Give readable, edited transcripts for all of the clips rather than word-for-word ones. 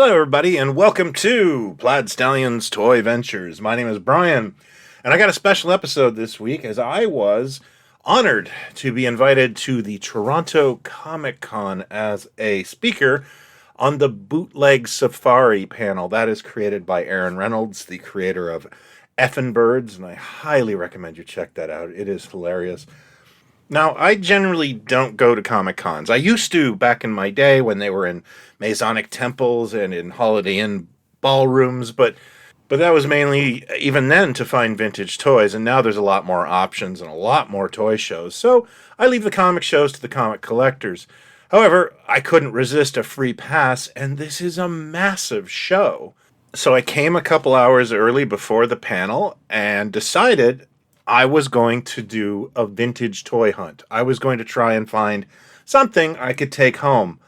Hello, everybody, and welcome to Plaid Stallion's Toy Ventures. My name is Brian, and I got a special episode this week as I was honored to be invited to the Toronto Comic Con as a speaker on the Bootleg Safari panel. That is created by Aaron Reynolds, the creator of Effin' Birds, and I highly recommend you check that out. It is hilarious. Now, I generally don't go to Comic Cons. I used to back in my day when they were in Masonic temples and in Holiday Inn ballrooms, but that was mainly even then to find vintage toys, and now there's a lot more options and a lot more toy shows. So I leave the comic shows to the comic collectors. However, I couldn't resist a free pass, and this is a massive show. So I came a couple hours early before the panel and decided I was going to do a vintage toy hunt. I was going to try and find something I could take home.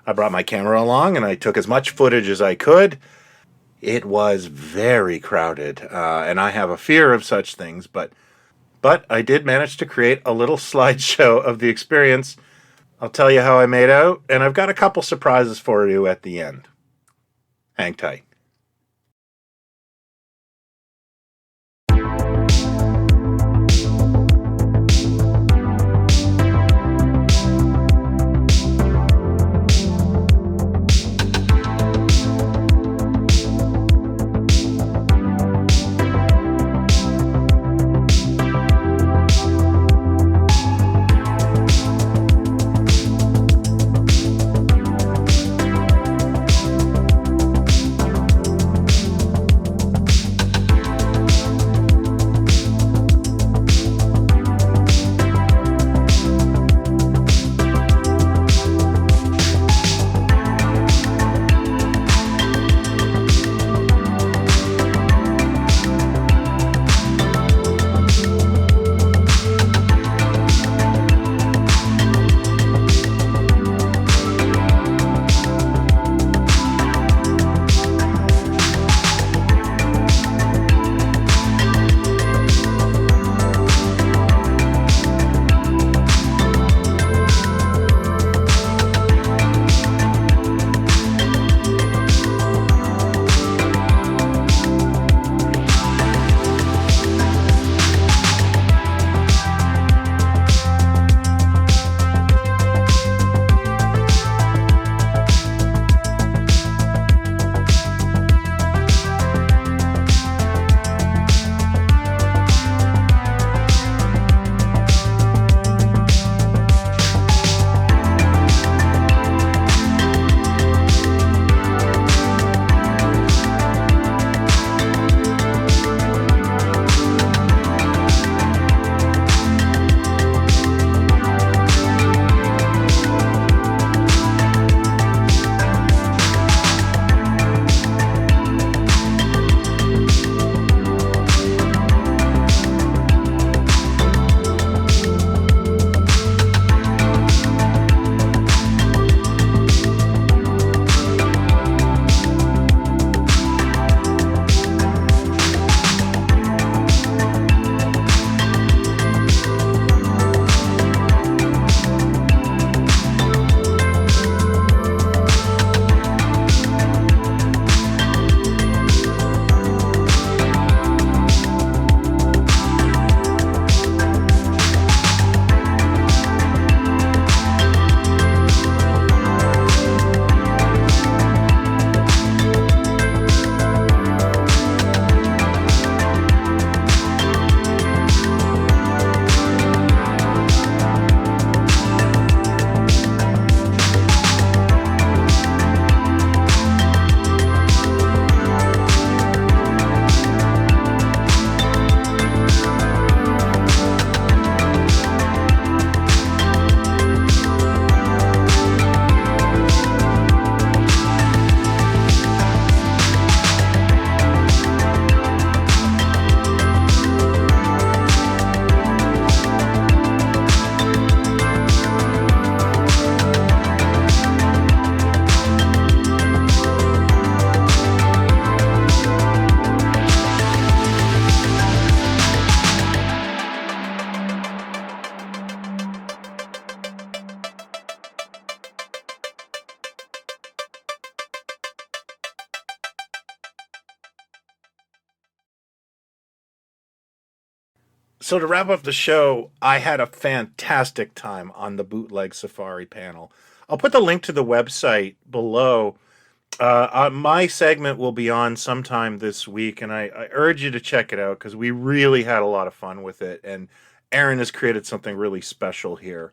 I brought my camera along and I took as much footage as I could. It was very crowded, and I have a fear of such things, but I did manage to create a little slideshow of the experience. I'll tell you how I made out, and I've got a couple surprises for you at the end. Hang tight. So to wrap up the show, I had a fantastic time on the Bootleg Safari panel. I'll put the link to the website below. My segment will be on sometime this week, and I urge you to check it out because we really had a lot of fun with it, and Aaron has created something really special here.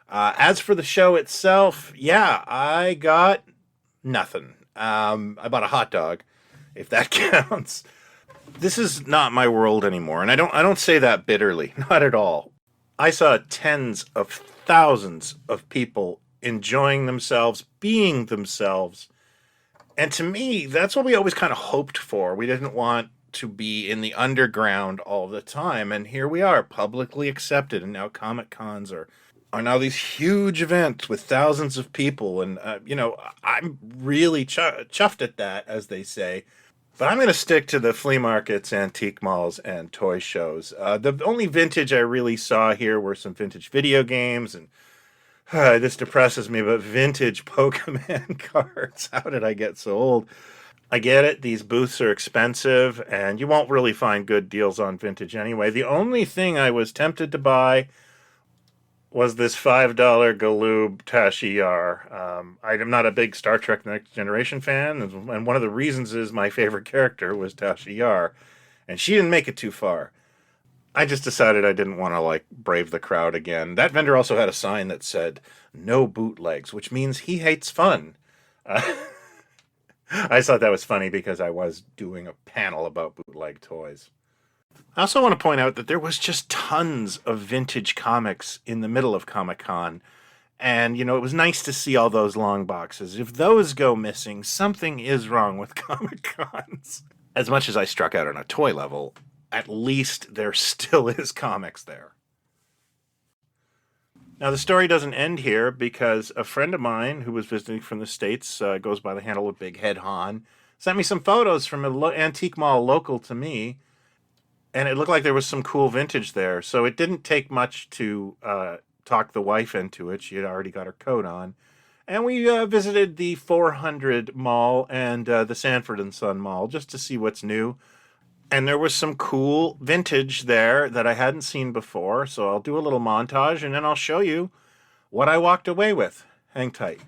As for the show itself, yeah, I got nothing. I bought a hot dog, if that counts. This is not my world anymore, and I don't say that bitterly, not at all. I saw tens of thousands of people enjoying themselves, being themselves. And to me, that's what we always kind of hoped for. We didn't want to be in the underground all the time. And here we are, publicly accepted. And now Comic Cons are now these huge events with thousands of people. And, I'm really chuffed at that, as they say. But I'm going to stick to the flea markets, antique malls, and toy shows. The only vintage I really saw here were some vintage video games, and this depresses me, but vintage Pokemon cards. How did I get so old? I get it, these booths are expensive, and you won't really find good deals on vintage anyway. The only thing I was tempted to buy was this $5 Galoob Tashi Yar. I'm not a big Star Trek Next Generation fan, and one of the reasons is my favorite character was Tashi Yar, and she didn't make it too far. I just decided I didn't want to, brave the crowd again. That vendor also had a sign that said, "No bootlegs," which means he hates fun. I thought that was funny because I was doing a panel about bootleg toys. I also want to point out that there was just tons of vintage comics in the middle of Comic-Con. And, it was nice to see all those long boxes. If those go missing, something is wrong with Comic-Cons. As much as I struck out on a toy level, at least there still is comics there. Now, the story doesn't end here because a friend of mine who was visiting from the States, goes by the handle of Big Head Han, sent me some photos from an antique mall local to me. And it looked like there was some cool vintage there. So it didn't take much to talk the wife into it. She had already got her coat on. And we visited the 400 Mall and the Sanford & Son Mall just to see what's new. And there was some cool vintage there that I hadn't seen before. So I'll do a little montage and then I'll show you what I walked away with. Hang tight.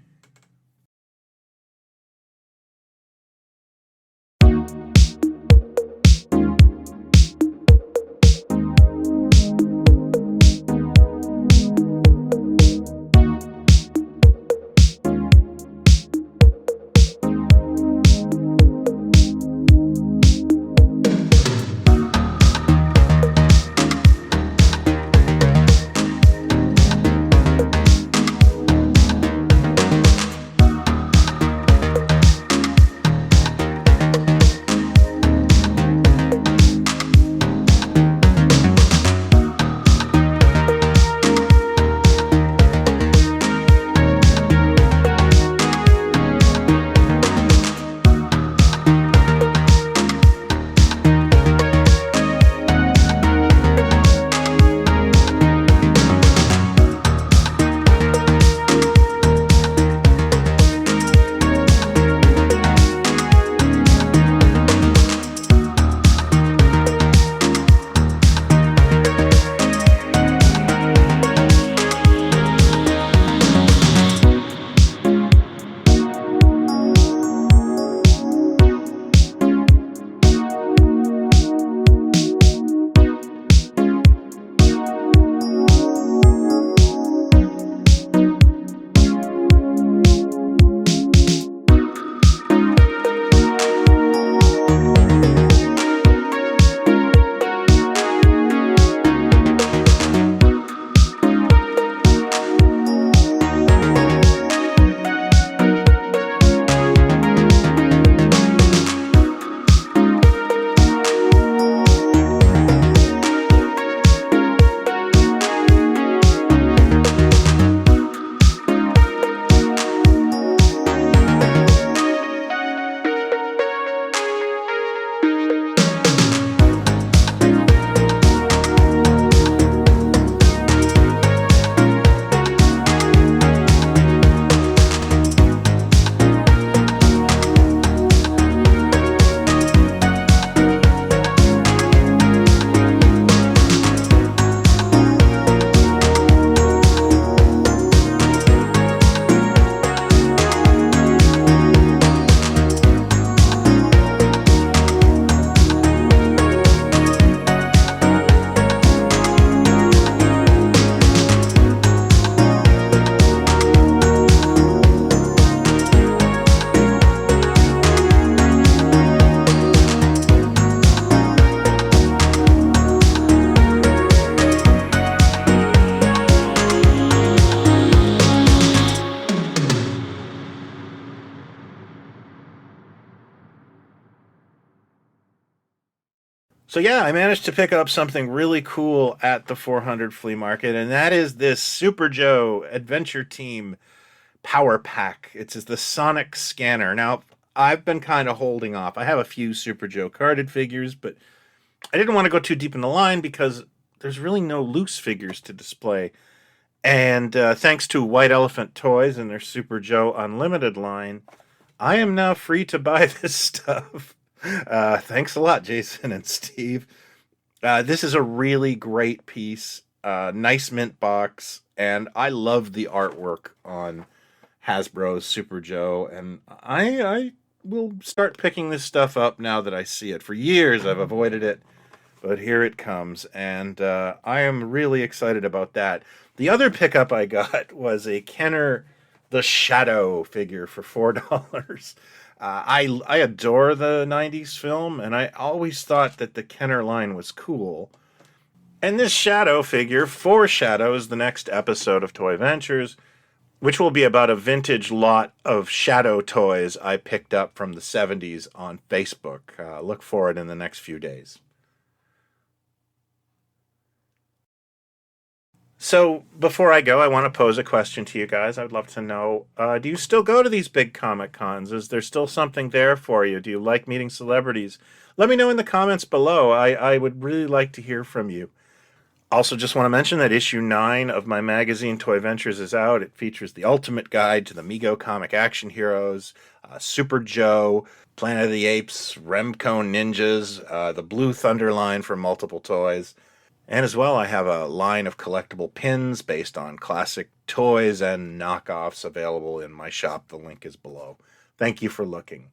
So yeah, I managed to pick up something really cool at the 400 flea market, and that is this Super Joe Adventure Team Power Pack. It's the Sonic Scanner. Now, I've been kind of holding off. I have a few Super Joe carded figures, but I didn't want to go too deep in the line because there's really no loose figures to display. And thanks to White Elephant Toys and their Super Joe Unlimited line, I am now free to buy this stuff. Thanks a lot, Jason and Steve. This is a really great piece, nice mint box, and I love the artwork on Hasbro's Super Joe, and I will start picking this stuff up now that I see it. For years I've avoided it, but here it comes, and I am really excited about that. The other pickup I got was a Kenner the Shadow figure for $4. I adore the 90s film, and I always thought that the Kenner line was cool. And this Shadow figure foreshadows the next episode of Toy Ventures, which will be about a vintage lot of Shadow toys I picked up from the 70s on Facebook. Look for it in the next few days. So before I go, I want to pose a question to you guys. I'd love to know, do you still go to these big Comic Cons? Is there still something there for you? Do you like meeting celebrities? Let me know in the comments below. I would really like to hear from you. Also, just want to mention that issue 9 of my magazine, Toy Ventures, is out. It features the ultimate guide to the Mego comic action heroes, Super Joe, Planet of the Apes, Remco Ninjas, the Blue Thunder line for multiple toys. And as well, I have a line of collectible pins based on classic toys and knockoffs available in my shop. The link is below. Thank you for looking.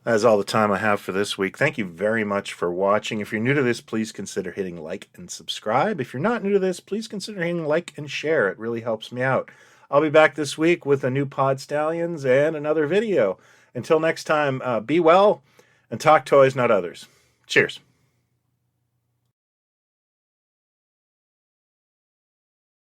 That is all the time I have for this week. Thank you very much for watching. If you're new to this, please consider hitting like and subscribe. If you're not new to this, please consider hitting like and share. It really helps me out. I'll be back this week with a new Pod Stallions and another video. Until next time, be well and talk toys, not others. Cheers.